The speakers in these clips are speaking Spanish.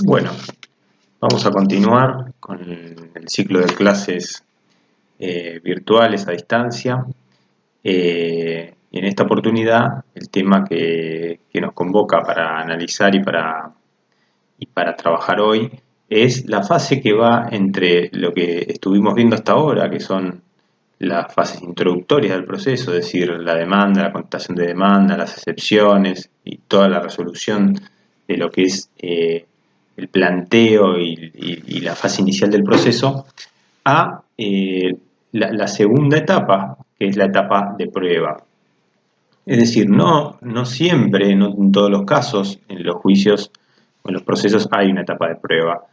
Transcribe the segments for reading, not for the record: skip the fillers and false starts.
Bueno, vamos a continuar con el ciclo de clases virtuales a distancia. Y en esta oportunidad el tema que nos convoca para analizar y para trabajar hoy es la fase que va entre lo que estuvimos viendo hasta ahora, que son las fases introductorias del proceso, es decir, la demanda, la contestación de demanda, las excepciones y toda la resolución de lo que es el planteo y la fase inicial del proceso, a la segunda etapa, que es la etapa de prueba. Es decir, no siempre, no en todos los casos, en los juicios o en los procesos hay una etapa de prueba.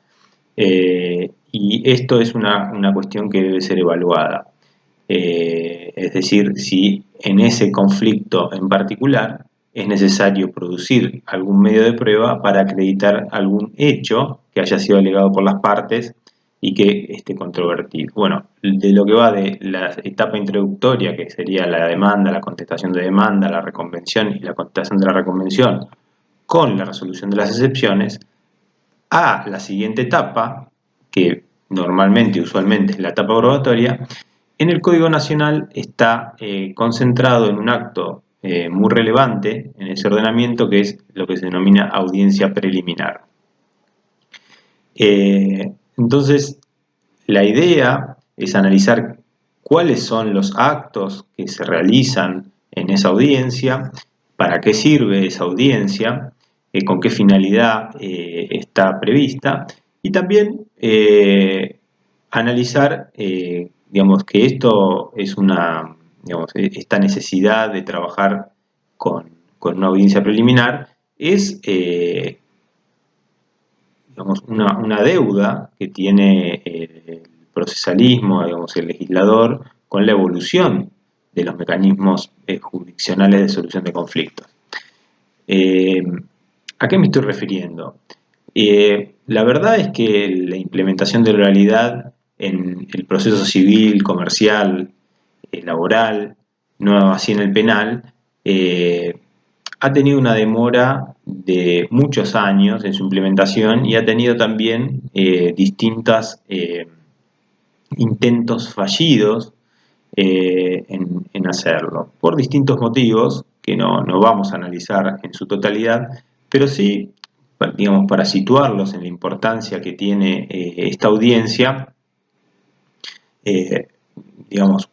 Y esto es una cuestión que debe ser evaluada. Es decir, si en ese conflicto en particular es necesario producir algún medio de prueba para acreditar algún hecho que haya sido alegado por las partes y que esté controvertido. Bueno, de lo que va de la etapa introductoria, que sería la demanda, la contestación de demanda, la reconvención y la contestación de la reconvención, con la resolución de las excepciones, a la siguiente etapa, que normalmente, usualmente es la etapa probatoria, en el Código Nacional está concentrado en un acto muy relevante en ese ordenamiento, que es lo que se denomina audiencia preliminar. Entonces, la idea es analizar cuáles son los actos que se realizan en esa audiencia, para qué sirve esa audiencia, con qué finalidad está prevista, y también analizar, digamos, que esto es esta necesidad de trabajar con una audiencia preliminar es digamos, una deuda que tiene el procesalismo, digamos, el legislador, con la evolución de los mecanismos jurisdiccionales de solución de conflictos. ¿A qué me estoy refiriendo? La verdad es que la implementación de la oralidad en el proceso civil, comercial, laboral, no así en el penal, ha tenido una demora de muchos años en su implementación y ha tenido también distintos intentos fallidos en hacerlo, por distintos motivos que no vamos a analizar en su totalidad, pero sí, digamos, para situarlos en la importancia que tiene esta audiencia, digamos,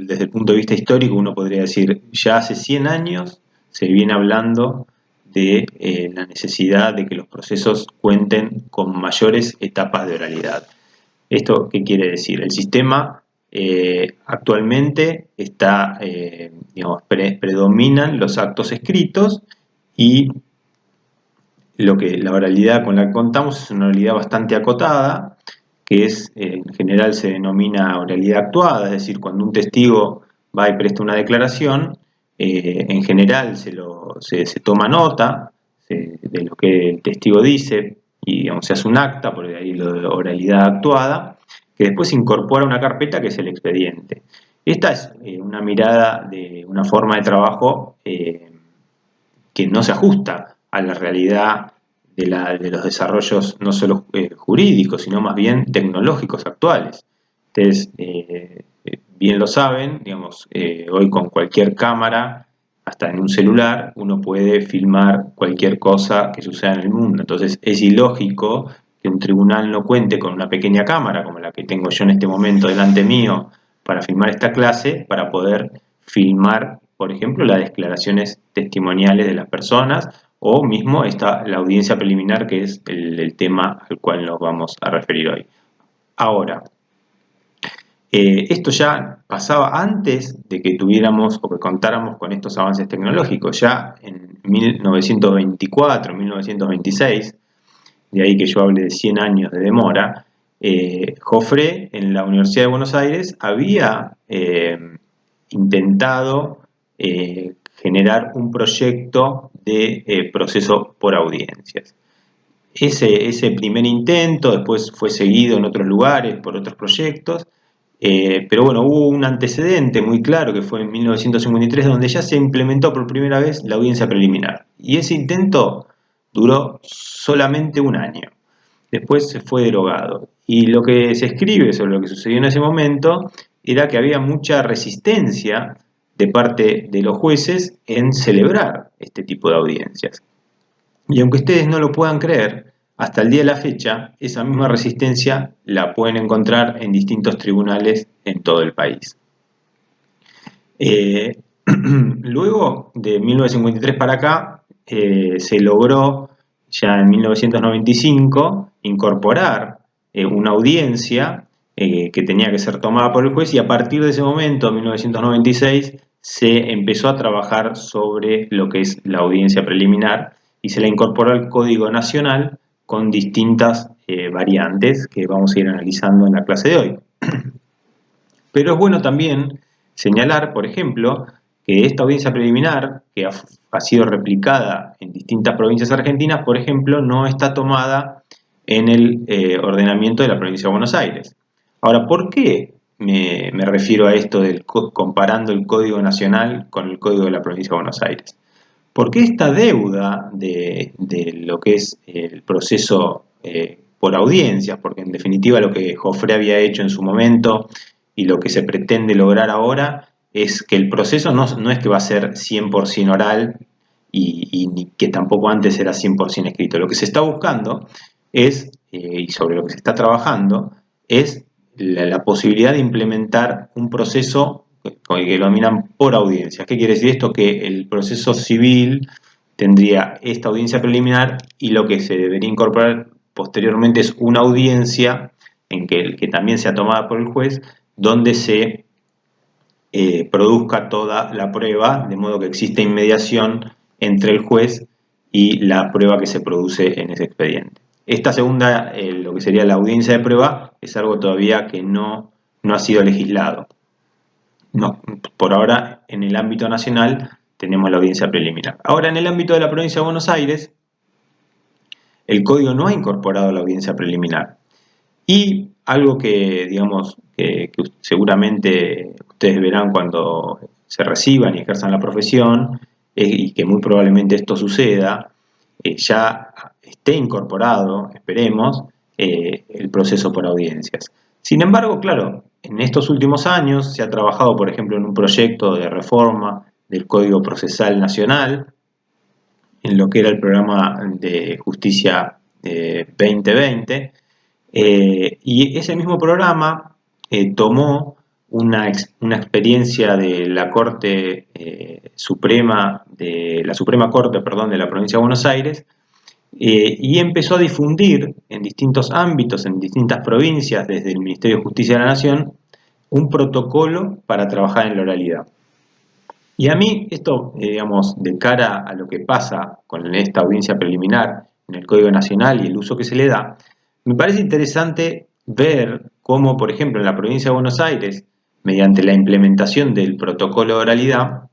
desde el punto de vista histórico uno podría decir, ya hace 100 años se viene hablando de la necesidad de que los procesos cuenten con mayores etapas de oralidad. ¿Esto qué quiere decir? El sistema actualmente está, digamos, predominan los actos escritos y la oralidad con la que contamos es una oralidad bastante acotada, que es, en general se denomina oralidad actuada, es decir, cuando un testigo va y presta una declaración, en general se toma nota de lo que el testigo dice y, digamos, se hace un acta, por ahí lo de oralidad actuada, que después se incorpora a una carpeta que es el expediente. Esta es una mirada de una forma de trabajo que no se ajusta a la realidad de los desarrollos no solo jurídicos, sino más bien tecnológicos actuales. Ustedes bien lo saben, digamos, hoy con cualquier cámara, hasta en un celular, uno puede filmar cualquier cosa que suceda en el mundo. Entonces es ilógico que un tribunal no cuente con una pequeña cámara, como la que tengo yo en este momento delante mío, para filmar esta clase, para poder filmar, por ejemplo, las declaraciones testimoniales de las personas, o mismo la audiencia preliminar, que es el tema al cual nos vamos a referir hoy. Ahora, esto ya pasaba antes de que tuviéramos o que contáramos con estos avances tecnológicos. Ya en 1924, 1926, de ahí que yo hable de 100 años de demora, Jofré en la Universidad de Buenos Aires había intentado generar un proyecto de proceso por audiencias. Ese primer intento después fue seguido en otros lugares por otros proyectos, pero bueno, hubo un antecedente muy claro que fue en 1953, donde ya se implementó por primera vez la audiencia preliminar. Y ese intento duró solamente un año. después se fue derogado. Y lo que se escribe sobre lo que sucedió en ese momento era que había mucha resistencia de parte de los jueces en celebrar este tipo de audiencias. Y aunque ustedes no lo puedan creer, hasta el día de la fecha, esa misma resistencia la pueden encontrar en distintos tribunales en todo el país. Luego, de 1953 para acá, se logró ya en 1995 incorporar una audiencia que tenía que ser tomada por el juez, y a partir de ese momento, en 1996, se empezó a trabajar sobre lo que es la audiencia preliminar y se la incorporó al Código Nacional con distintas variantes que vamos a ir analizando en la clase de hoy. Pero es bueno también señalar, por ejemplo, que esta audiencia preliminar, que ha sido replicada en distintas provincias argentinas, por ejemplo, no está tomada en el ordenamiento de la provincia de Buenos Aires. Ahora, ¿por qué me refiero a esto comparando el Código Nacional con el Código de la provincia de Buenos Aires? Porque esta deuda de lo que es el proceso por audiencias, porque en definitiva lo que Jofré había hecho en su momento y lo que se pretende lograr ahora es que el proceso no es que va a ser 100% oral y ni que tampoco antes era 100% escrito. Lo que se está buscando es, y sobre lo que se está trabajando, es la posibilidad de implementar un proceso que lo denominan por audiencias. ¿Qué quiere decir esto? Que el proceso civil tendría esta audiencia preliminar y lo que se debería incorporar posteriormente es una audiencia en que también sea tomada por el juez, donde se produzca toda la prueba, de modo que existe inmediación entre el juez y la prueba que se produce en ese expediente. Esta segunda, lo que sería la audiencia de prueba, es algo todavía que no ha sido legislado. No, por ahora en el ámbito nacional tenemos la audiencia preliminar. Ahora en el ámbito de la provincia de Buenos Aires, el código no ha incorporado la audiencia preliminar. Y algo que, digamos, que seguramente ustedes verán cuando se reciban y ejerzan la profesión, y que muy probablemente esto suceda, ya esté incorporado, esperemos, el proceso por audiencias. Sin embargo, claro, en estos últimos años se ha trabajado, por ejemplo, en un proyecto de reforma del Código Procesal Nacional, en lo que era el programa de justicia 2020, y ese mismo programa tomó una experiencia de la Corte Suprema, de la Suprema Corte, perdón, de la provincia de Buenos Aires, y empezó a difundir en distintos ámbitos, en distintas provincias, desde el Ministerio de Justicia de la Nación, un protocolo para trabajar en la oralidad. Y a mí esto, digamos, de cara a lo que pasa con esta audiencia preliminar en el Código Nacional y el uso que se le da, me parece interesante ver cómo, por ejemplo, en la provincia de Buenos Aires, mediante la implementación del protocolo de oralidad,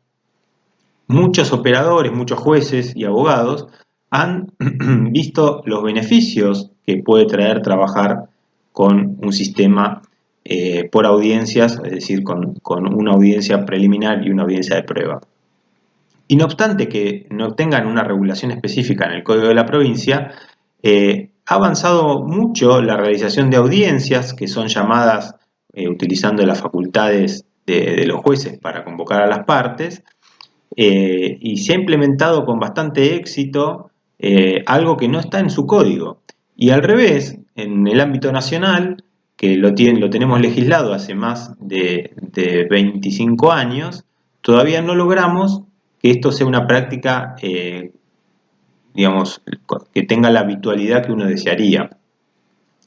muchos operadores, muchos jueces y abogados han visto los beneficios que puede traer trabajar con un sistema por audiencias, es decir, con una audiencia preliminar y una audiencia de prueba. Y no obstante que no tengan una regulación específica en el Código de la provincia, ha avanzado mucho la realización de audiencias que son llamadas utilizando las facultades de los jueces para convocar a las partes, y se ha implementado con bastante éxito algo que no está en su código. Y al revés, en el ámbito nacional, que lo tenemos legislado hace más de 25 años, todavía no logramos que esto sea una práctica, digamos, que tenga la habitualidad que uno desearía.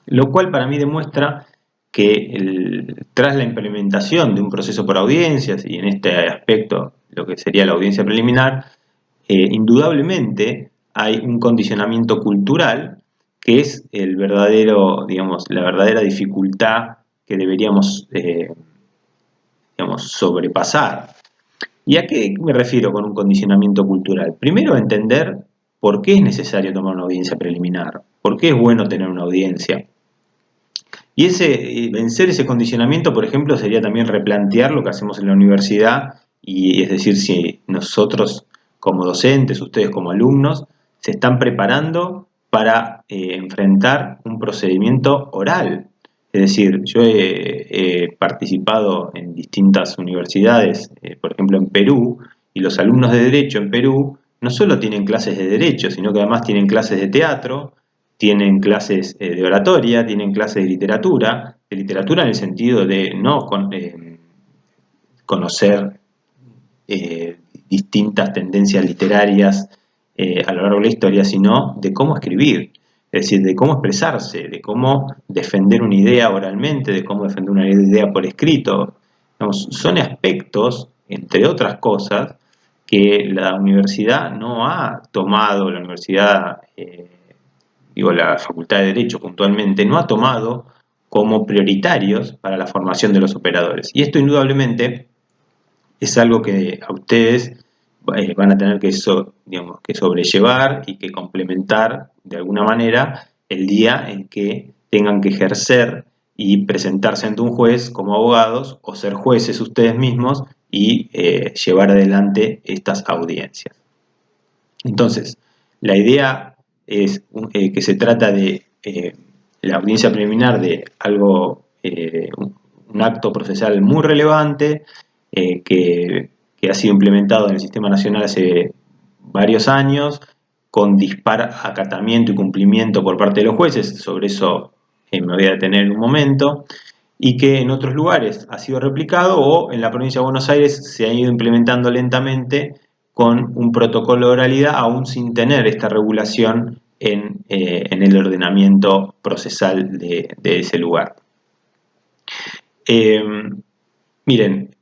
Lo cual para mí demuestra que tras la implementación de un proceso por audiencias, y en este aspecto lo que sería la audiencia preliminar, indudablemente hay un condicionamiento cultural que es el verdadero, digamos, la verdadera dificultad que deberíamos digamos, sobrepasar. ¿Y a qué me refiero con un condicionamiento cultural? Primero, entender por qué es necesario tomar una audiencia preliminar, por qué es bueno tener una audiencia. Y vencer ese condicionamiento, por ejemplo, sería también replantear lo que hacemos en la universidad, y es decir, si nosotros como docentes, ustedes como alumnos, se están preparando para enfrentar un procedimiento oral. Es decir, yo he participado en distintas universidades, por ejemplo en Perú, y los alumnos de Derecho en Perú no solo tienen clases de Derecho, sino que además tienen clases de teatro, tienen clases de oratoria, tienen clases de literatura en el sentido de no conocer distintas tendencias literarias a lo largo de la historia, sino de cómo escribir, es decir, de cómo expresarse, de cómo defender una idea oralmente, de cómo defender una idea por escrito. Digamos, son aspectos, entre otras cosas, que la universidad no ha tomado, la universidad, digo, la Facultad de Derecho puntualmente, no ha tomado como prioritarios para la formación de los operadores. Y esto indudablemente es algo que a ustedes van a tener que, digamos, que sobrellevar y que complementar de alguna manera el día en que tengan que ejercer y presentarse ante un juez como abogados o ser jueces ustedes mismos y llevar adelante estas audiencias. Entonces, la idea es que se trata de la audiencia preliminar de algo, un acto procesal muy relevante, que ha sido implementado en el Sistema Nacional hace varios años, con dispar acatamiento y cumplimiento por parte de los jueces. Sobre eso me voy a detener en un momento, y que en otros lugares ha sido replicado, o en la provincia de Buenos Aires se ha ido implementando lentamente con un protocolo de oralidad, aún sin tener esta regulación en el ordenamiento procesal de ese lugar. Miren,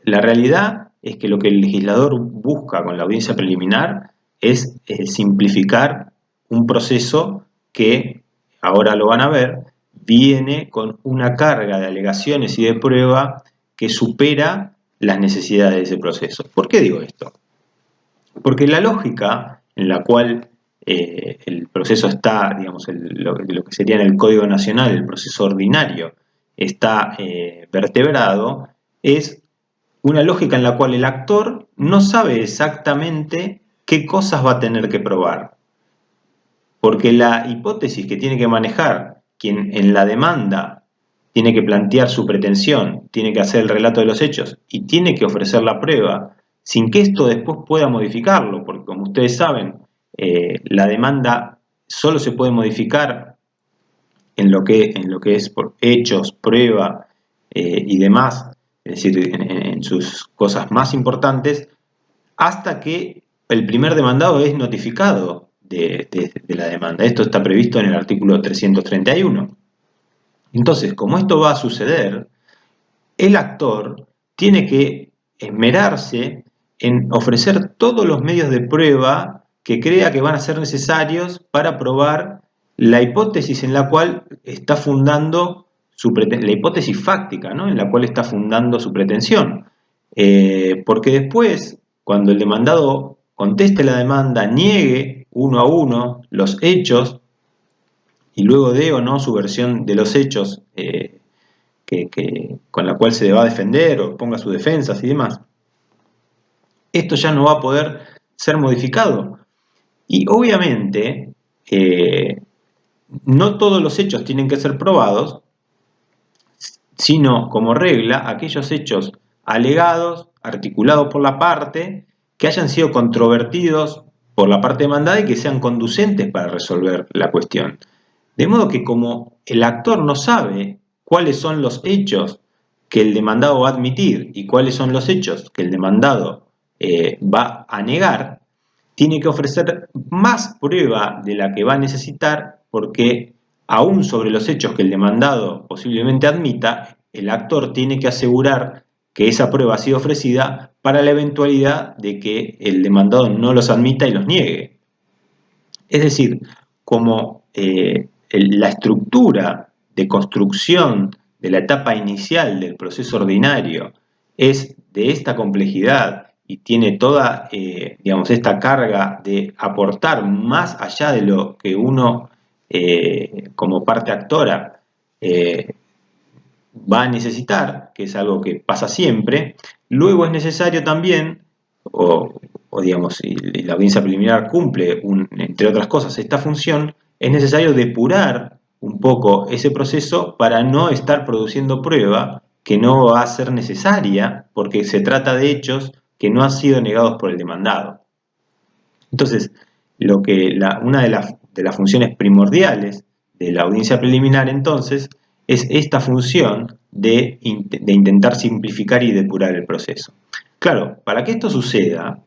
la realidad es que lo que el legislador busca con la audiencia preliminar es simplificar un proceso que, ahora lo van a ver, viene con una carga de alegaciones y de prueba que supera las necesidades de ese proceso. ¿Por qué digo esto? Porque la lógica en la cual el proceso está, digamos, lo que sería en el Código Nacional, el proceso ordinario, está vertebrado, es una lógica en la cual el actor no sabe exactamente qué cosas va a tener que probar. Porque la hipótesis que tiene que manejar quien en la demanda tiene que plantear su pretensión, tiene que hacer el relato de los hechos y tiene que ofrecer la prueba, sin que esto después pueda modificarlo, porque como ustedes saben, la demanda solo se puede modificar en lo que es por hechos, prueba y demás, es decir, en sus cosas más importantes, hasta que el primer demandado es notificado de la demanda. Esto está previsto en el artículo 331. Entonces, como esto va a suceder, el actor tiene que esmerarse en ofrecer todos los medios de prueba que crea que van a ser necesarios para probar la hipótesis en la cual está fundando la hipótesis fáctica, ¿no?, en la cual está fundando su pretensión. Porque después, cuando el demandado conteste la demanda, niegue uno a uno los hechos y luego dé o no su versión de los hechos con la cual se va a defender o ponga sus defensas y demás, esto ya no va a poder ser modificado. Y obviamente no todos los hechos tienen que ser probados, sino como regla aquellos hechos alegados, articulados por la parte, que hayan sido controvertidos por la parte demandada y que sean conducentes para resolver la cuestión. De modo que como el actor no sabe cuáles son los hechos que el demandado va a admitir y cuáles son los hechos que el demandado va a negar, tiene que ofrecer más prueba de la que va a necesitar, porque aún sobre los hechos que el demandado posiblemente admita, el actor tiene que asegurar que esa prueba ha sido ofrecida para la eventualidad de que el demandado no los admita y los niegue. Es decir, como la estructura de construcción de la etapa inicial del proceso ordinario es de esta complejidad y tiene toda, digamos, esta carga de aportar más allá de lo que uno, como parte actora, va a necesitar, que es algo que pasa siempre, luego es necesario también digamos, y la audiencia preliminar cumple, entre otras cosas, esta función, es necesario depurar un poco ese proceso para no estar produciendo prueba que no va a ser necesaria porque se trata de hechos que no han sido negados por el demandado. Entonces, una de las funciones primordiales de la audiencia preliminar, entonces, es esta función de intentar simplificar y depurar el proceso. Claro, para que esto suceda,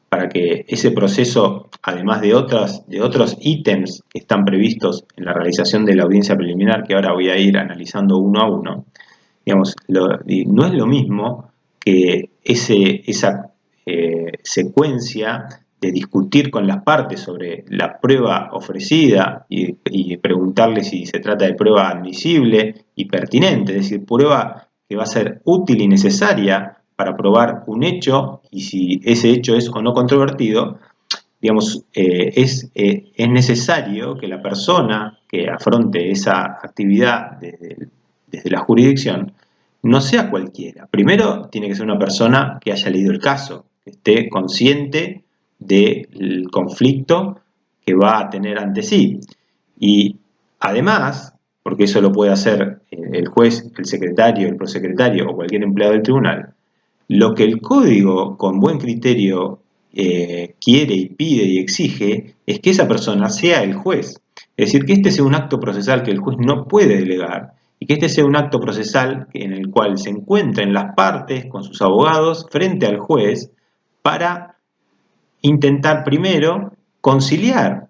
para que ese proceso, además de otros ítems que están previstos en la realización de la audiencia preliminar, que ahora voy a ir analizando uno a uno, digamos, no es lo mismo que esa secuencia de discutir con las partes sobre la prueba ofrecida y preguntarle si se trata de prueba admisible y pertinente, es decir, prueba que va a ser útil y necesaria para probar un hecho y si ese hecho es o no controvertido, digamos, es necesario que la persona que afronte esa actividad desde la jurisdicción no sea cualquiera. Primero, tiene que ser una persona que haya leído el caso, que esté consciente del conflicto que va a tener ante sí. Y además, porque eso lo puede hacer el juez, el secretario, el prosecretario o cualquier empleado del tribunal, lo que el código con buen criterio quiere y pide y exige es que esa persona sea el juez. Es decir, que este sea un acto procesal que el juez no puede delegar y que este sea un acto procesal en el cual se encuentren las partes con sus abogados frente al juez para intentar primero conciliar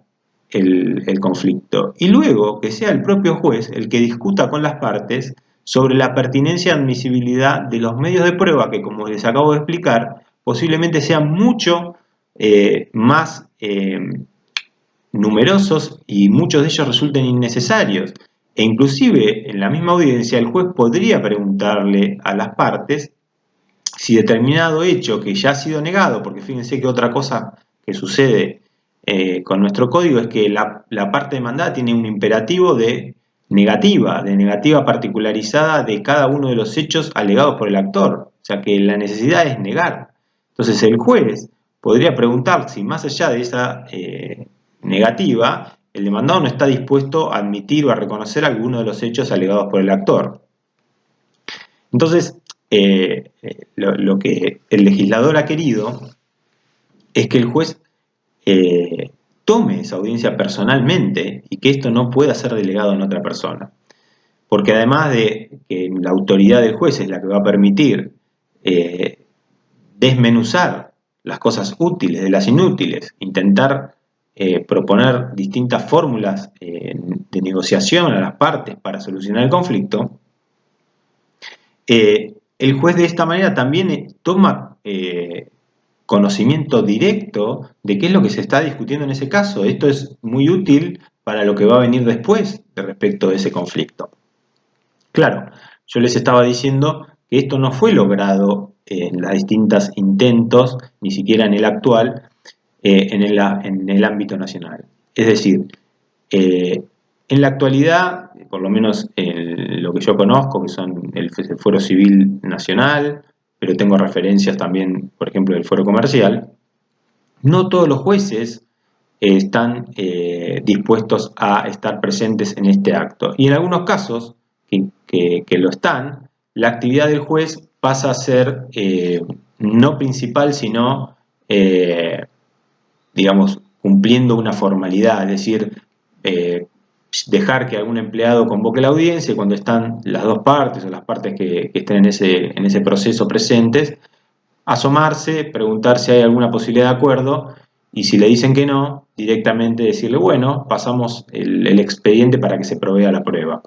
el conflicto y luego que sea el propio juez el que discuta con las partes sobre la pertinencia y admisibilidad de los medios de prueba que, como les acabo de explicar, posiblemente sean mucho más numerosos y muchos de ellos resulten innecesarios. E inclusive en la misma audiencia el juez podría preguntarle a las partes si determinado hecho que ya ha sido negado, porque fíjense que otra cosa que sucede con nuestro código es que la parte demandada tiene un imperativo de negativa particularizada de cada uno de los hechos alegados por el actor. O sea que la necesidad es negar. Entonces el juez podría preguntar si más allá de esa negativa, el demandado no está dispuesto a admitir o a reconocer alguno de los hechos alegados por el actor. Entonces, lo que el legislador ha querido es que el juez tome esa audiencia personalmente y que esto no pueda ser delegado en otra persona. Porque además de que la autoridad del juez es la que va a permitir desmenuzar las cosas útiles de las inútiles, intentar proponer distintas fórmulas de negociación a las partes para solucionar el conflicto, el juez de esta manera también toma conocimiento directo de qué es lo que se está discutiendo en ese caso. Esto es muy útil para lo que va a venir después respecto de ese conflicto. Claro, yo les estaba diciendo que esto no fue logrado en los distintos intentos, ni siquiera en el actual, en el ámbito nacional. Es decir, en la actualidad, por lo menos en lo que yo conozco, que son el Fuero Civil Nacional, pero tengo referencias también, por ejemplo, del Fuero Comercial, no todos los jueces están dispuestos a estar presentes en este acto. Y en algunos casos que lo están, la actividad del juez pasa a ser no principal, sino, digamos, cumpliendo una formalidad, es decir, dejar que algún empleado convoque la audiencia y cuando están las dos partes o las partes que estén en ese proceso presentes, asomarse, preguntar si hay alguna posibilidad de acuerdo y si le dicen que no, directamente decirle, bueno, pasamos el expediente para que se provea la prueba.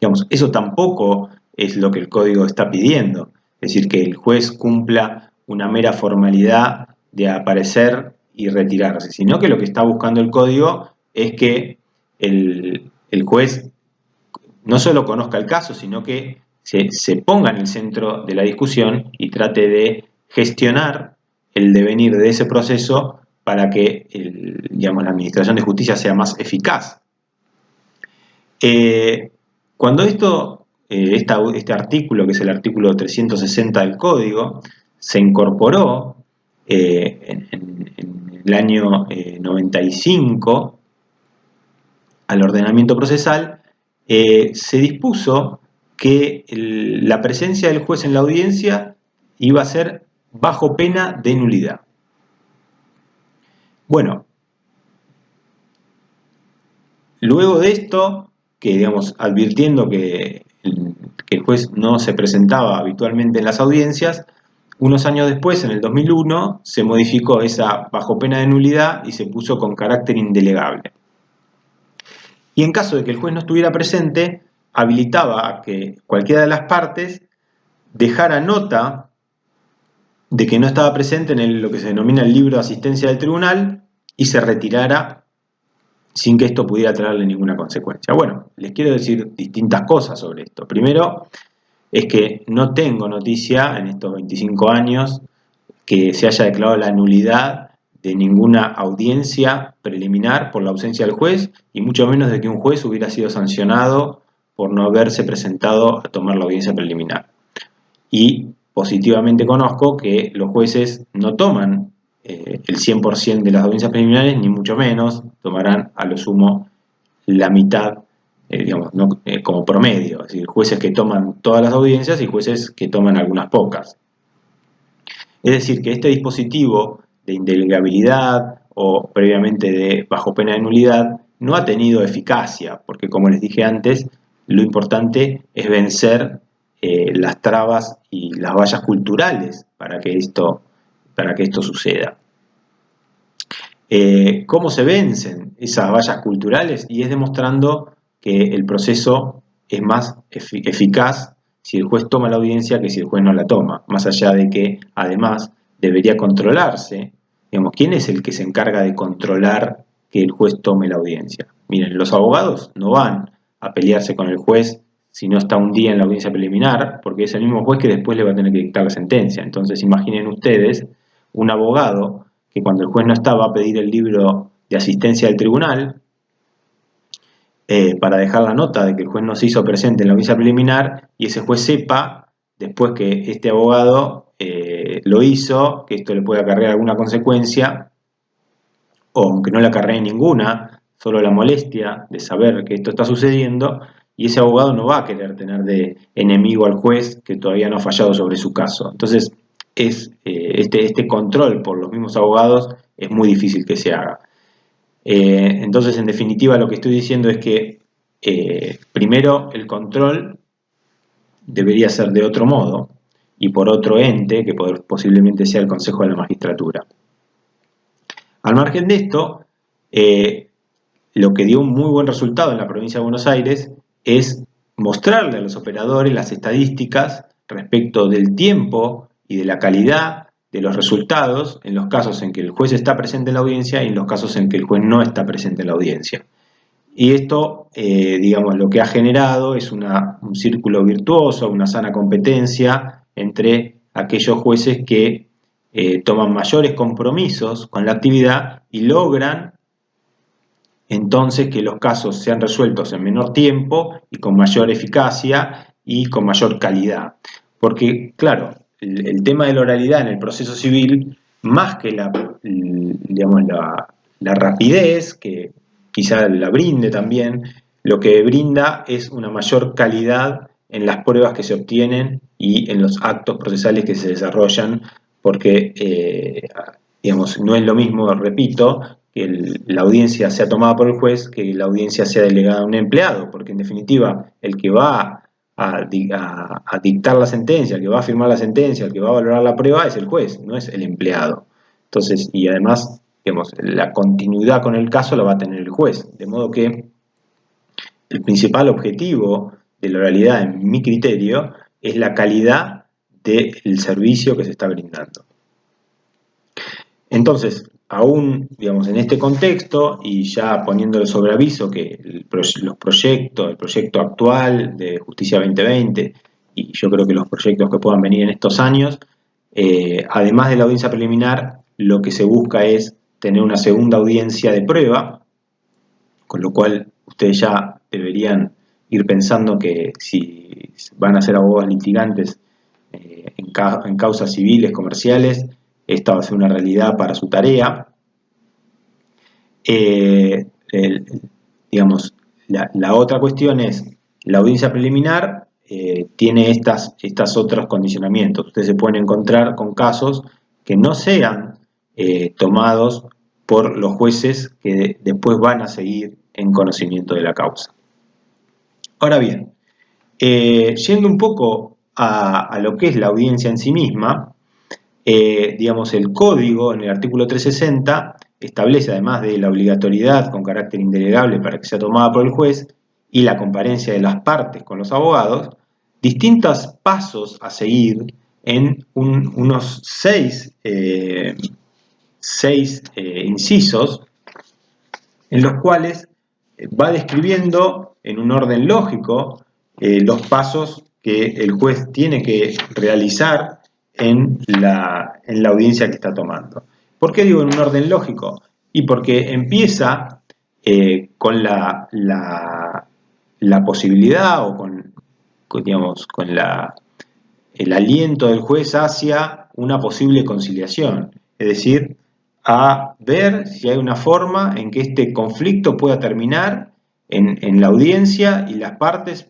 Digamos, eso tampoco es lo que el código está pidiendo, es decir, que el juez cumpla una mera formalidad de aparecer y retirarse, sino que lo que está buscando el código es que el juez no solo conozca el caso, sino que se ponga en el centro de la discusión y trate de gestionar el devenir de ese proceso para que digamos, la administración de justicia sea más eficaz. Cuando este artículo, que es el artículo 360 del Código, se incorporó en el año 95 al ordenamiento procesal, se dispuso que la presencia del juez en la audiencia iba a ser bajo pena de nulidad. Bueno, luego de esto, que digamos, advirtiendo que el juez no se presentaba habitualmente en las audiencias, unos años después, en el 2001, se modificó esa bajo pena de nulidad y se puso con carácter indelegable. Y en caso de que el juez no estuviera presente, habilitaba a que cualquiera de las partes dejara nota de que no estaba presente en lo que se denomina el libro de asistencia del tribunal y se retirara sin que esto pudiera traerle ninguna consecuencia. Bueno, les quiero decir distintas cosas sobre esto. Primero, es que no tengo noticia en estos 25 años que se haya declarado la nulidad de ninguna audiencia preliminar por la ausencia del juez, y mucho menos de que un juez hubiera sido sancionado por no haberse presentado a tomar la audiencia preliminar. Y positivamente conozco que los jueces no toman el 100% de las audiencias preliminares, ni mucho menos, tomarán a lo sumo la mitad, digamos, ¿no? Como promedio, es decir, jueces que toman todas las audiencias y jueces que toman algunas pocas. Es decir, que este dispositivo de indelegabilidad o previamente de bajo pena de nulidad no ha tenido eficacia, porque como les dije antes, lo importante es vencer las trabas y las vallas culturales para que esto suceda. ¿Cómo se vencen esas vallas culturales? Y es demostrando que el proceso es más eficaz si el juez toma la audiencia que si el juez no la toma, más allá de que además debería controlarse, digamos, ¿quién es el que se encarga de controlar que el juez tome la audiencia? Miren, los abogados no van a pelearse con el juez si no está un día en la audiencia preliminar, porque es el mismo juez que después le va a tener que dictar la sentencia. Entonces imaginen ustedes un abogado que cuando el juez no está va a pedir el libro de asistencia del tribunal para dejar la nota de que el juez no se hizo presente en la audiencia preliminar y ese juez sepa, después que este abogado lo hizo, que esto le puede acarrear alguna consecuencia, o aunque no le acarree ninguna, solo la molestia de saber que esto está sucediendo, y ese abogado no va a querer tener de enemigo al juez que todavía no ha fallado sobre su caso. Entonces, este control por los mismos abogados es muy difícil que se haga. Entonces, en definitiva, lo que estoy diciendo es que primero el control debería ser de otro modo y por otro ente, que posiblemente sea el Consejo de la Magistratura. Al margen de esto, lo que dio un muy buen resultado en la provincia de Buenos Aires es mostrarle a los operadores las estadísticas respecto del tiempo y de la calidad de los resultados en los casos en que el juez está presente en la audiencia y en los casos en que el juez no está presente en la audiencia. Y esto, digamos, lo que ha generado es un círculo virtuoso, una sana competencia entre aquellos jueces que toman mayores compromisos con la actividad y logran entonces que los casos sean resueltos en menor tiempo y con mayor eficacia y con mayor calidad. Porque, claro, el tema de la oralidad en el proceso civil, más que digamos, la rapidez, que quizá la brinde también, lo que brinda es una mayor calidad en las pruebas que se obtienen y en los actos procesales que se desarrollan, porque digamos, no es lo mismo, repito, que la audiencia sea tomada por el juez que la audiencia sea delegada a un empleado, porque en definitiva el que va a dictar la sentencia, el que va a firmar la sentencia, el que va a valorar la prueba es el juez, no es el empleado. Entonces, y además, digamos, la continuidad con el caso la va a tener el juez, de modo que el principal objetivo de la oralidad, en mi criterio, es la calidad del servicio que se está brindando. Entonces, aún, digamos, en este contexto, y ya poniéndole sobre aviso que el proyecto actual de Justicia 2020, y yo creo que los proyectos que puedan venir en estos años, además de la audiencia preliminar, lo que se busca es tener una segunda audiencia de prueba, con lo cual ustedes ya deberían ir pensando que si van a ser abogados litigantes en causas civiles, comerciales, esta va a ser una realidad para su tarea. Digamos, la otra cuestión es, la audiencia preliminar tiene estas otros condicionamientos. Ustedes se pueden encontrar con casos que no sean tomados por los jueces que después van a seguir en conocimiento de la causa. Ahora bien, yendo un poco a lo que es la audiencia en sí misma, digamos, el código en el artículo 360 establece, además de la obligatoriedad con carácter indelegable para que sea tomada por el juez y la comparencia de las partes con los abogados, distintos pasos a seguir en unos seis incisos en los cuales va describiendo en un orden lógico los pasos que el juez tiene que realizar en la audiencia que está tomando. ¿Por qué digo en un orden lógico? Y porque empieza con la posibilidad o digamos, con el aliento del juez hacia una posible conciliación, es decir, a ver si hay una forma en que este conflicto pueda terminar en la audiencia y las partes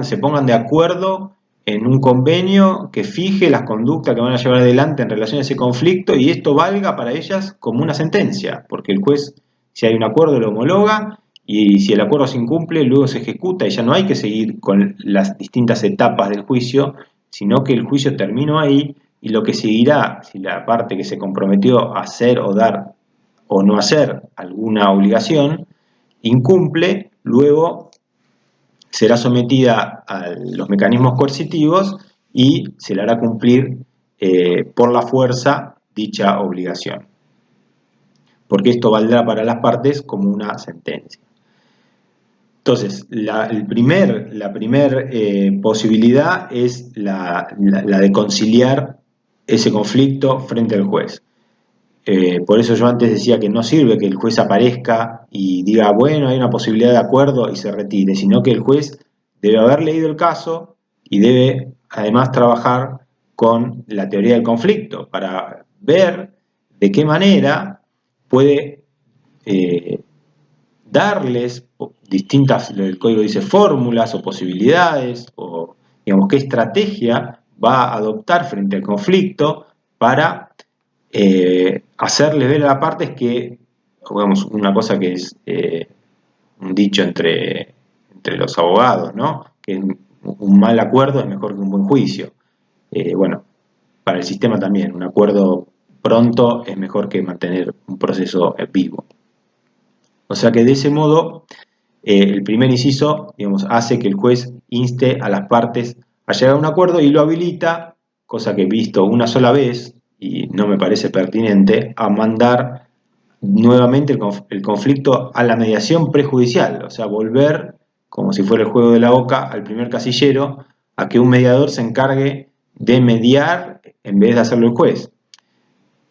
se pongan de acuerdo en un convenio que fije las conductas que van a llevar adelante en relación a ese conflicto y esto valga para ellas como una sentencia, porque el juez, si hay un acuerdo, lo homologa y si el acuerdo se incumple, luego se ejecuta y ya no hay que seguir con las distintas etapas del juicio, sino que el juicio terminó ahí y lo que seguirá, si la parte que se comprometió a hacer o dar o no hacer alguna obligación incumple, luego será sometida a los mecanismos coercitivos y se le hará cumplir por la fuerza dicha obligación, porque esto valdrá para las partes como una sentencia. Entonces, la primer posibilidad es la de conciliar ese conflicto frente al juez. Por eso yo antes decía que no sirve que el juez aparezca y diga, bueno, hay una posibilidad de acuerdo y se retire, sino que el juez debe haber leído el caso y debe además trabajar con la teoría del conflicto para ver de qué manera puede darles distintas, el código dice fórmulas o posibilidades, o digamos qué estrategia va a adoptar frente al conflicto para hacerles ver a las partes que, digamos, una cosa que es un dicho entre los abogados, ¿no? Que un mal acuerdo es mejor que un buen juicio. Bueno, para el sistema también, un acuerdo pronto es mejor que mantener un proceso vivo. O sea que de ese modo, el primer inciso, digamos, hace que el juez inste a las partes a llegar a un acuerdo y lo habilita, cosa que he visto una sola vez y no me parece pertinente, a mandar nuevamente el conflicto a la mediación prejudicial, o sea, volver, como si fuera el juego de la oca, al primer casillero, a que un mediador se encargue de mediar en vez de hacerlo el juez.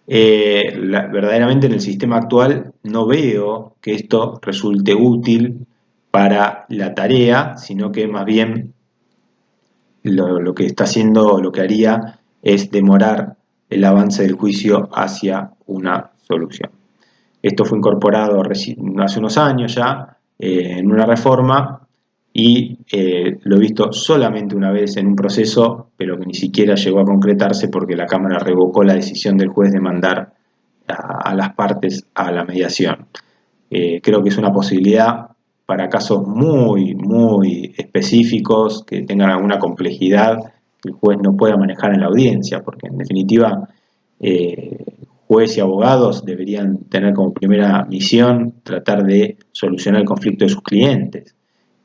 Verdaderamente en el sistema actual no veo que esto resulte útil para la tarea, sino que más bien lo que está haciendo, lo que haría es demorar el avance del juicio hacia una solución. Esto fue incorporado hace unos años ya en una reforma y lo he visto solamente una vez en un proceso, pero que ni siquiera llegó a concretarse porque la Cámara revocó la decisión del juez de mandar a las partes a la mediación. Creo que es una posibilidad para casos muy, muy específicos que tengan alguna complejidad que el juez no pueda manejar en la audiencia, porque en definitiva juez y abogados deberían tener como primera misión tratar de solucionar el conflicto de sus clientes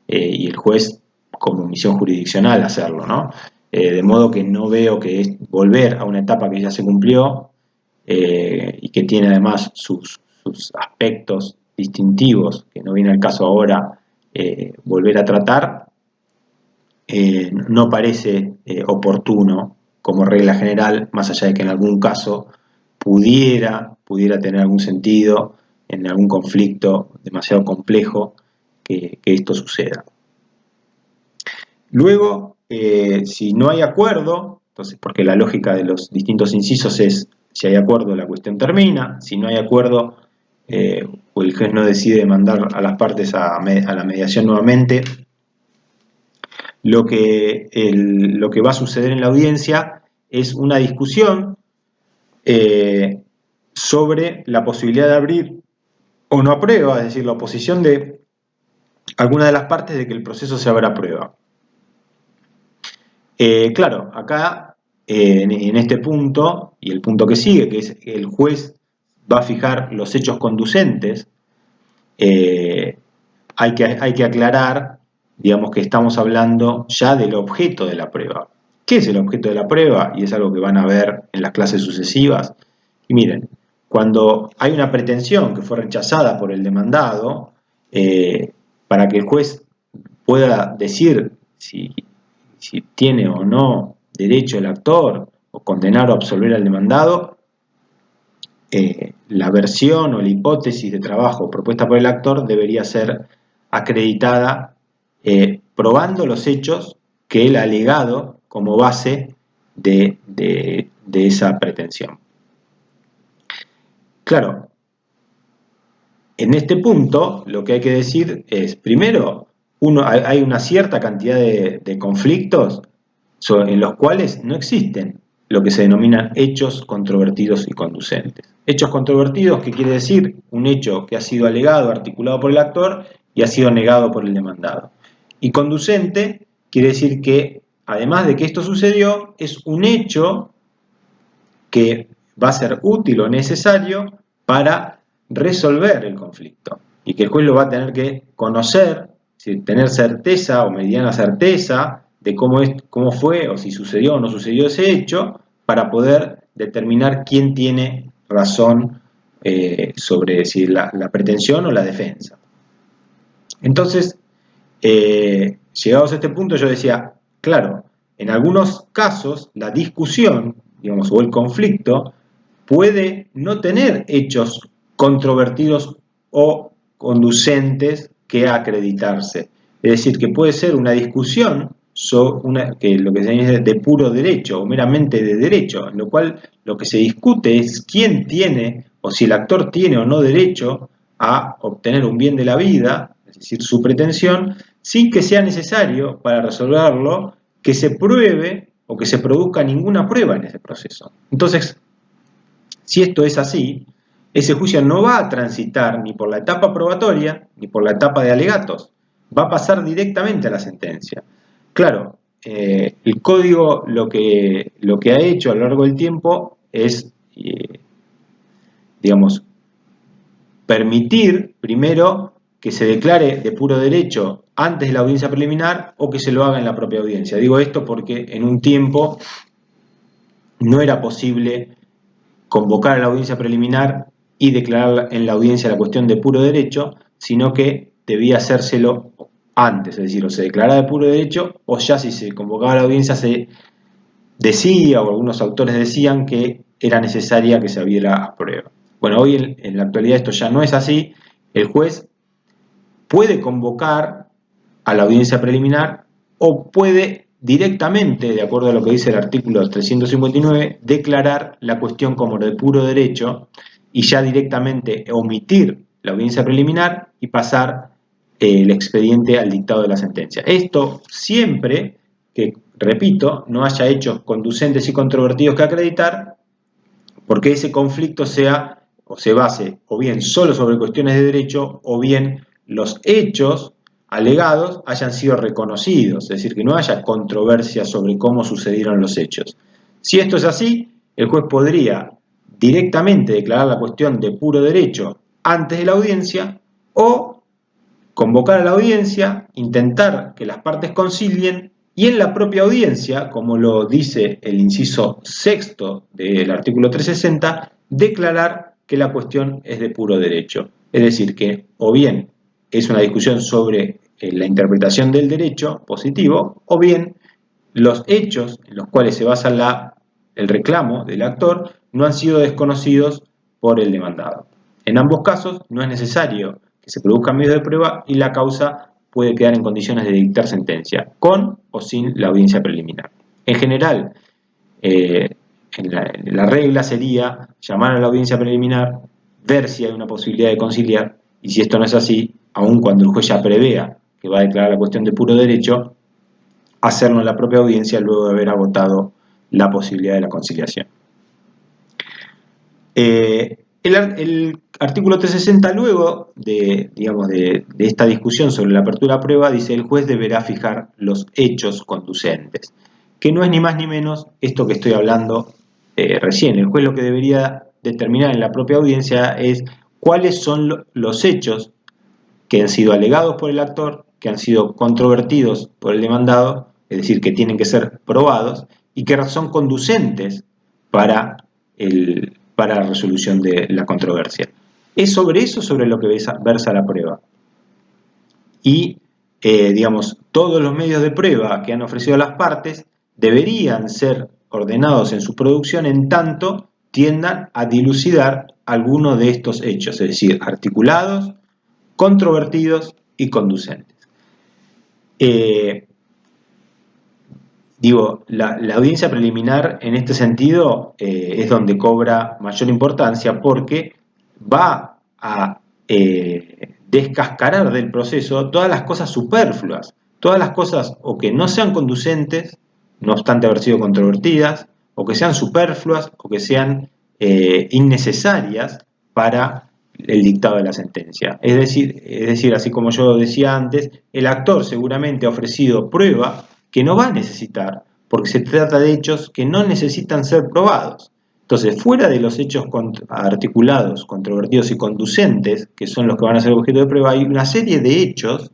y el juez como misión jurisdiccional hacerlo, ¿no? De modo que no veo que es volver a una etapa que ya se cumplió y que tiene además sus aspectos distintivos, que no viene al caso ahora volver a tratar, no parece oportuno como regla general, más allá de que en algún caso pudiera tener algún sentido en algún conflicto demasiado complejo que esto suceda. Luego, si no hay acuerdo, entonces, porque la lógica de los distintos incisos es Si hay acuerdo, la cuestión termina. Si no hay acuerdo, o el juez no decide mandar a las partes a la mediación nuevamente, lo que va a suceder en la audiencia es una discusión sobre la posibilidad de abrir o no a prueba, es decir, la oposición de alguna de las partes de que el proceso se abra a prueba. Claro, acá en este punto y el punto que sigue, que es el juez va a fijar los hechos conducentes, hay que aclarar, digamos, que estamos hablando ya del objeto de la prueba. ¿Qué es el objeto de la prueba? Y es algo que van a ver en las clases sucesivas. Y miren, cuando hay una pretensión que fue rechazada por el demandado, para que el juez pueda decir si tiene o no derecho el actor o condenar o absolver al demandado, la versión o la hipótesis de trabajo propuesta por el actor debería ser acreditada probando los hechos que él ha alegado como base de esa pretensión. Claro, en este punto lo que hay que decir es, primero, hay una cierta cantidad de conflictos en los cuales no existen lo que se denominan hechos controvertidos y conducentes. Hechos controvertidos, ¿qué quiere decir? Un hecho que ha sido alegado, articulado por el actor y ha sido negado por el demandado. Y conducente quiere decir que, además de que esto sucedió, es un hecho que va a ser útil o necesario para resolver el conflicto y que el juez lo va a tener que conocer, tener certeza o mediana certeza de cómo fue o si sucedió o no sucedió ese hecho para poder determinar quién tiene razón sobre si la pretensión o la defensa. Entonces, llegados a este punto, yo decía, claro, en algunos casos la discusión, digamos, o el conflicto puede no tener hechos controvertidos o conducentes que acreditarse. Es decir, que puede ser una discusión que lo que se dice de puro derecho o meramente de derecho, en lo cual lo que se discute es quién tiene o si el actor tiene o no derecho a obtener un bien de la vida, es decir, su pretensión, sin que sea necesario para resolverlo que se pruebe o que se produzca ninguna prueba en ese proceso. Entonces, si esto es así, ese juicio no va a transitar ni por la etapa probatoria ni por la etapa de alegatos, va a pasar directamente a la sentencia. Claro, el código lo que ha hecho a lo largo del tiempo es, digamos, permitir primero que se declare de puro derecho antes de la audiencia preliminar o que se lo haga en la propia audiencia. Digo esto porque en un tiempo no era posible convocar a la audiencia preliminar y declarar en la audiencia la cuestión de puro derecho, sino que debía hacérselo antes, es decir, o se declaraba de puro derecho o ya si se convocaba a la audiencia se decía, o algunos autores decían, que era necesaria que se abriera a prueba. Bueno, hoy en la actualidad esto ya no es así. El juez puede convocar a la audiencia preliminar o puede directamente, de acuerdo a lo que dice el artículo 359, declarar la cuestión como de puro derecho y ya directamente omitir la audiencia preliminar y pasar el expediente al dictado de la sentencia. Esto siempre que, repito, no haya hechos conducentes y controvertidos que acreditar, porque ese conflicto sea o se base o bien solo sobre cuestiones de derecho o bien los hechos alegados hayan sido reconocidos, es decir, que no haya controversia sobre cómo sucedieron los hechos. Si esto es así, el juez podría directamente declarar la cuestión de puro derecho antes de la audiencia o convocar a la audiencia, intentar que las partes concilien y en la propia audiencia, como lo dice el inciso sexto del artículo 360, declarar que la cuestión es de puro derecho. Es decir, que o bien es una discusión sobre la interpretación del derecho positivo, o bien los hechos en los cuales se basa el reclamo del actor no han sido desconocidos por el demandado. En ambos casos no es necesario que se produzcan medios de prueba y la causa puede quedar en condiciones de dictar sentencia, con o sin la audiencia preliminar. En general, la regla sería llamar a la audiencia preliminar, ver si hay una posibilidad de conciliar, y si esto no es así, aun cuando el juez ya prevea que va a declarar la cuestión de puro derecho, hacerlo en la propia audiencia luego de haber agotado la posibilidad de la conciliación. El artículo 360, luego de esta discusión sobre la apertura a prueba, dice: el juez deberá fijar los hechos conducentes, que no es ni más ni menos esto que estoy hablando recién. El juez lo que debería determinar en la propia audiencia es cuáles son los hechos que han sido alegados por el actor, que han sido controvertidos por el demandado, es decir, que tienen que ser probados, y que son conducentes para la resolución de la controversia. Es sobre eso sobre lo que versa la prueba. Y, todos los medios de prueba que han ofrecido las partes deberían ser ordenados en su producción en tanto tiendan a dilucidar alguno de estos hechos, es decir, articulados, controvertidos y conducentes. La audiencia preliminar en este sentido es donde cobra mayor importancia, porque va a descascarar del proceso todas las cosas superfluas, todas las cosas o que no sean conducentes, no obstante haber sido controvertidas, o que sean superfluas o que sean innecesarias para el dictado de la sentencia. Es decir, así como yo decía antes, el actor seguramente ha ofrecido prueba que no va a necesitar, porque se trata de hechos que no necesitan ser probados. Entonces, fuera de los hechos articulados, controvertidos y conducentes, que son los que van a ser objeto de prueba, hay una serie de hechos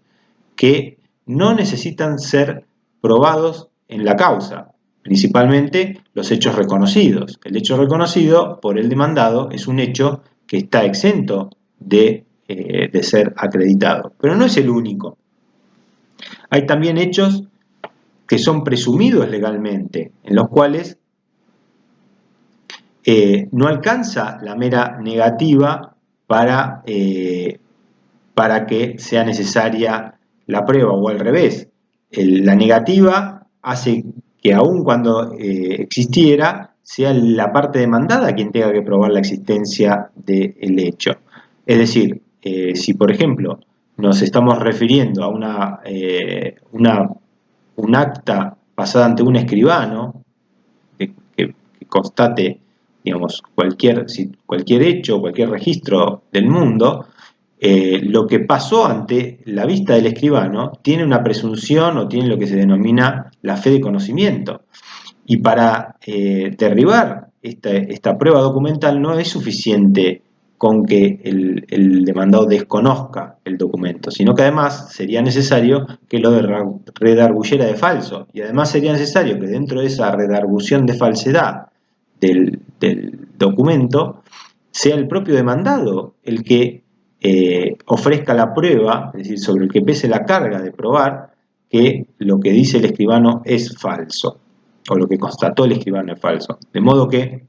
que no necesitan ser probados en la causa, principalmente los hechos reconocidos. El hecho reconocido por el demandado es un hecho que está exento de ser acreditado, pero no es el único. Hay también hechos que son presumidos legalmente, en los cuales no alcanza la mera negativa para que sea necesaria la prueba, o al revés. La negativa hace que aun cuando existiera, sea la parte demandada quien tenga que probar la existencia del hecho. Es decir, si por ejemplo nos estamos refiriendo a un acta pasada ante un escribano que constate, cualquier hecho, cualquier registro del mundo, lo que pasó ante la vista del escribano tiene una presunción o tiene lo que se denomina la fe de conocimiento. Y para derribar esta prueba documental no es suficiente con que el demandado desconozca el documento, sino que además sería necesario que lo redarguyera de falso, y además sería necesario que dentro de esa redargución de falsedad del documento sea el propio demandado el que ofrezca la prueba, es decir, sobre el que pese la carga de probar que lo que dice el escribano es falso, o lo que constató el escribano es falso. De modo que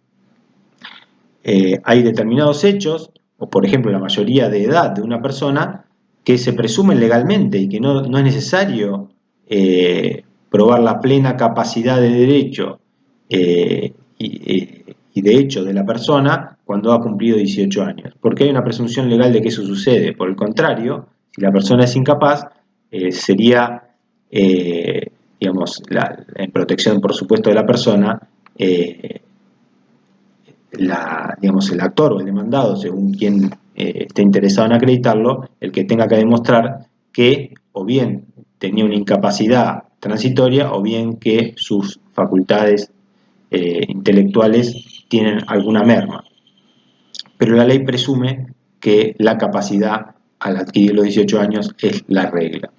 hay determinados hechos, o por ejemplo la mayoría de edad de una persona, que se presumen legalmente y que no es necesario probar la plena capacidad de derecho y de hecho de la persona cuando ha cumplido 18 años, porque hay una presunción legal de que eso sucede. Por el contrario, si la persona es incapaz, sería, en protección por supuesto de la persona, el actor o el demandado, según quien esté interesado en acreditarlo, el que tenga que demostrar que o bien tenía una incapacidad transitoria o bien que sus facultades intelectuales tienen alguna merma. Pero la ley presume que la capacidad al adquirir los 18 años es la regla.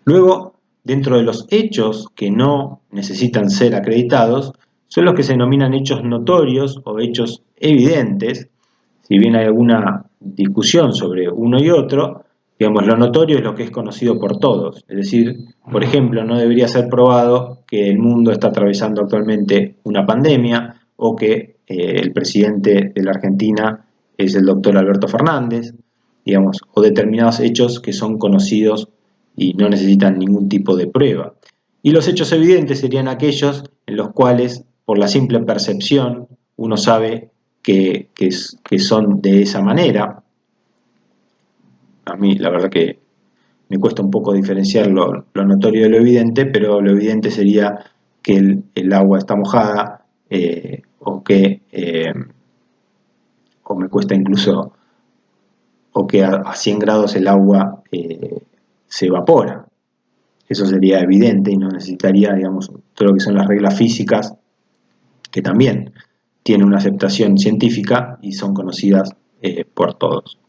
Luego, dentro de los hechos que no necesitan ser acreditados, son los que se denominan hechos notorios o hechos evidentes. Si bien hay alguna discusión sobre uno y otro, lo notorio es lo que es conocido por todos. Es decir, por ejemplo, no debería ser probado que el mundo está atravesando actualmente una pandemia, o que el presidente de la Argentina es el doctor Alberto Fernández, o determinados hechos que son conocidos y no necesitan ningún tipo de prueba. Y los hechos evidentes serían aquellos en los cuales por la simple percepción, uno sabe que son de esa manera. A mí la verdad que me cuesta un poco diferenciar lo notorio de lo evidente, pero lo evidente sería que el agua está mojada, o me cuesta incluso, o que a 100 grados el agua se evapora. Eso sería evidente y no necesitaría, digamos, todo lo que son las reglas físicas, que también tienen una aceptación científica y son conocidas por todos.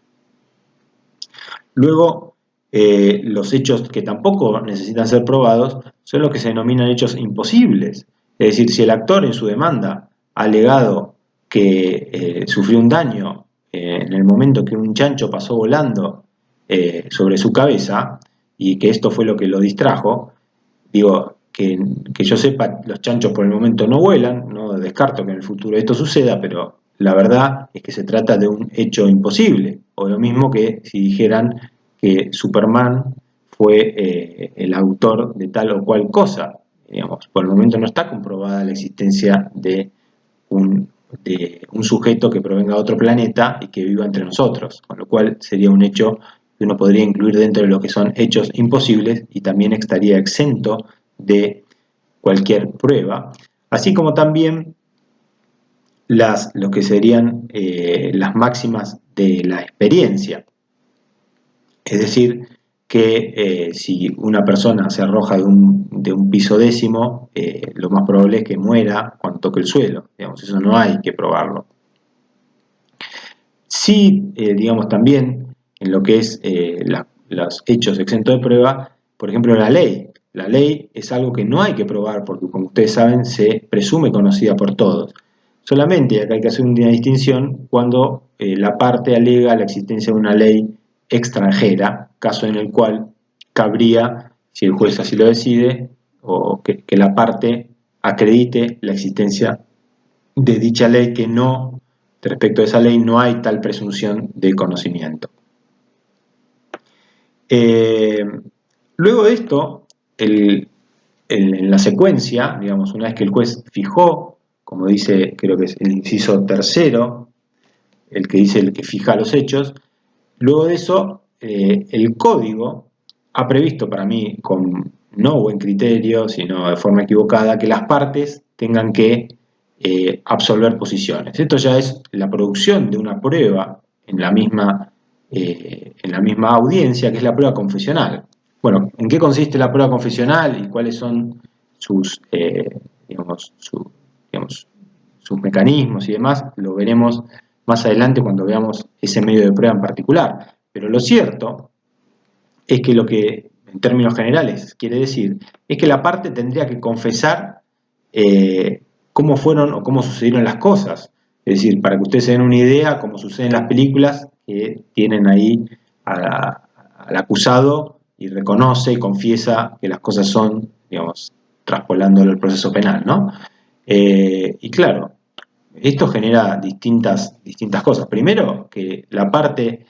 Luego, los hechos que tampoco necesitan ser probados son los que se denominan hechos imposibles. Es decir, si el actor en su demanda ha alegado que sufrió un daño en el momento que un chancho pasó volando sobre su cabeza y que esto fue lo que lo distrajo, digo, que yo sepa, los chanchos por el momento no vuelan, no descarto que en el futuro esto suceda, pero la verdad es que se trata de un hecho imposible, o lo mismo que si dijeran que Superman fue el autor de tal o cual cosa. Digamos, por el momento no está comprobada la existencia de un sujeto que provenga de otro planeta y que viva entre nosotros, con lo cual sería un hecho que uno podría incluir dentro de lo que son hechos imposibles y también estaría exento de cualquier prueba, así como también lo que serían las máximas de la experiencia. Es decir, que si una persona se arroja de un piso décimo, lo más probable es que muera cuando toque el suelo. Digamos, eso no hay que probarlo. Sí, digamos, también en lo que es los hechos exentos de prueba, por ejemplo, la ley. La ley es algo que no hay que probar porque, como ustedes saben, se presume conocida por todos. Solamente acá hay que hacer una distinción cuando la parte alega la existencia de una ley extranjera, caso en el cual cabría, si el juez así lo decide, o que la parte acredite la existencia de dicha ley, que no, respecto a esa ley no hay tal presunción de conocimiento. Luego de esto, en la secuencia, digamos, una vez que el juez fijó, como dice, creo que es el inciso tercero, el que dice el que fija los hechos, luego de eso, el código ha previsto para mí, con no buen criterio, sino de forma equivocada, que las partes tengan que absolver posiciones. Esto ya es la producción de una prueba en la misma audiencia, que es la prueba confesional. Bueno, ¿en qué consiste la prueba confesional y cuáles son sus mecanismos y demás? Lo veremos más adelante cuando veamos ese medio de prueba en particular. Pero lo cierto es que lo que, en términos generales, quiere decir es que la parte tendría que confesar cómo fueron o cómo sucedieron las cosas. Es decir, para que ustedes se den una idea, como sucede en las películas, que tienen ahí al acusado y reconoce y confiesa que las cosas son, digamos, traspolándolo al proceso penal, ¿no? Y claro, esto genera distintas cosas. Primero, que la parte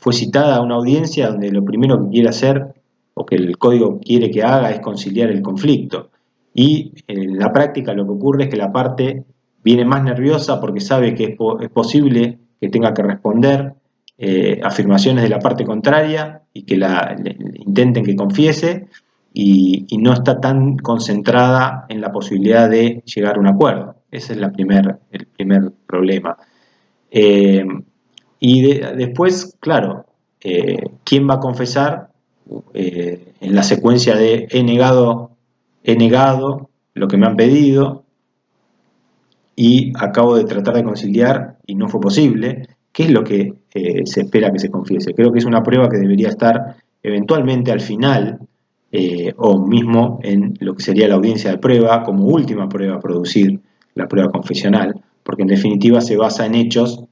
fue citada a una audiencia donde lo primero que quiere hacer o que el código quiere que haga es conciliar el conflicto. Y en la práctica lo que ocurre es que la parte viene más nerviosa porque sabe que es posible que tenga que responder afirmaciones de la parte contraria y que intenten que confiese, y no está tan concentrada en la posibilidad de llegar a un acuerdo. Ese es el primer problema. Después, claro, ¿quién va a confesar? En la secuencia de he negado lo que me han pedido y acabo de tratar de conciliar y no fue posible. ¿Qué es lo que se espera que se confiese? Creo que es una prueba que debería estar eventualmente al final, o mismo en lo que sería la audiencia de prueba, como última prueba a producir la prueba confesional, porque en definitiva se basa en hechos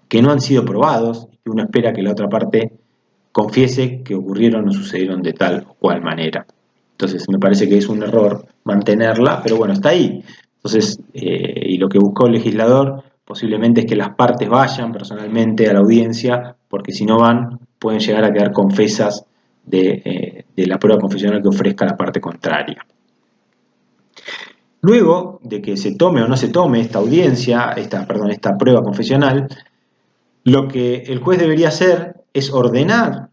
que no han sido probados y que uno espera que la otra parte confiese que ocurrieron o sucedieron de tal o cual manera. Entonces me parece que es un error mantenerla, pero bueno, está ahí. Entonces, y lo que buscó el legislador posiblemente es que las partes vayan personalmente a la audiencia, porque si no van, pueden llegar a quedar confesas de la prueba confesional que ofrezca la parte contraria. Luego de que se tome o no se tome esta audiencia, esta prueba confesional, lo que el juez debería hacer es ordenar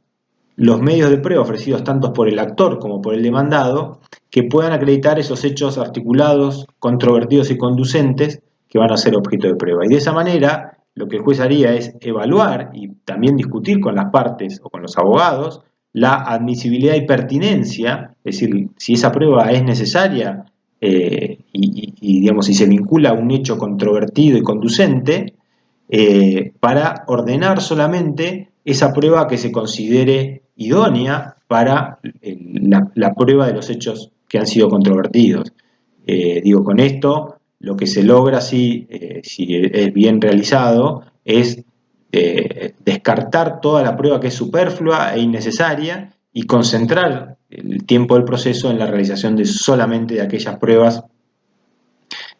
los medios de prueba ofrecidos tanto por el actor como por el demandado que puedan acreditar esos hechos articulados, controvertidos y conducentes que van a ser objeto de prueba. Y de esa manera, lo que el juez haría es evaluar y también discutir con las partes o con los abogados la admisibilidad y pertinencia, es decir, si esa prueba es necesaria digamos, si se vincula a un hecho controvertido y conducente, para ordenar solamente esa prueba que se considere idónea para la prueba de los hechos que han sido controvertidos. Con esto, lo que se logra, si es bien realizado, es descartar toda la prueba que es superflua e innecesaria y concentrar el tiempo del proceso en la realización de solamente de aquellas pruebas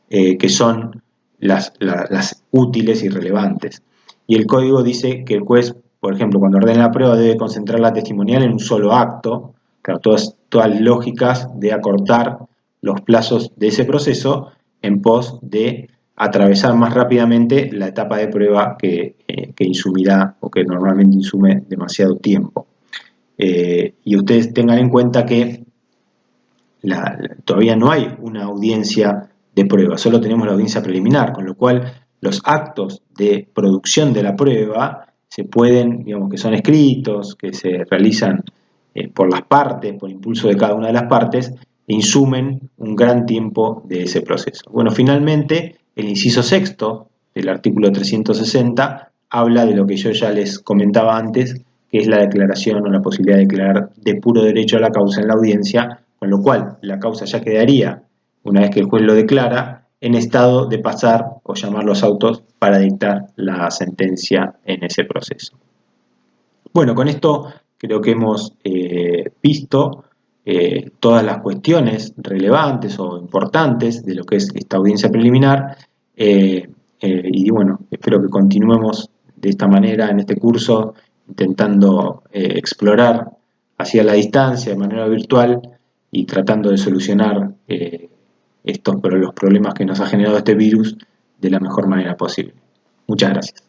que son las útiles y relevantes. Y el código dice que el juez, por ejemplo, cuando ordena la prueba debe concentrar la testimonial en un solo acto, claro, todas lógicas de acortar los plazos de ese proceso en pos de atravesar más rápidamente la etapa de prueba que insumirá o que normalmente insume demasiado tiempo. Y ustedes tengan en cuenta que todavía no hay una audiencia de prueba, solo tenemos la audiencia preliminar, con lo cual los actos de producción de la prueba se pueden, digamos, que son escritos, que se realizan por las partes, por impulso de cada una de las partes, e insumen un gran tiempo de ese proceso. Bueno, finalmente, el inciso sexto del artículo 360 habla de lo que yo ya les comentaba antes, que es la declaración o la posibilidad de declarar de puro derecho a la causa en la audiencia, con lo cual la causa ya quedaría, una vez que el juez lo declara, en estado de pasar o llamar los autos para dictar la sentencia en ese proceso. Bueno, con esto creo que hemos visto todas las cuestiones relevantes o importantes de lo que es esta audiencia preliminar y bueno, espero que continuemos de esta manera en este curso intentando explorar hacia la distancia de manera virtual y tratando de solucionar los problemas que nos ha generado este virus de la mejor manera posible. Muchas gracias.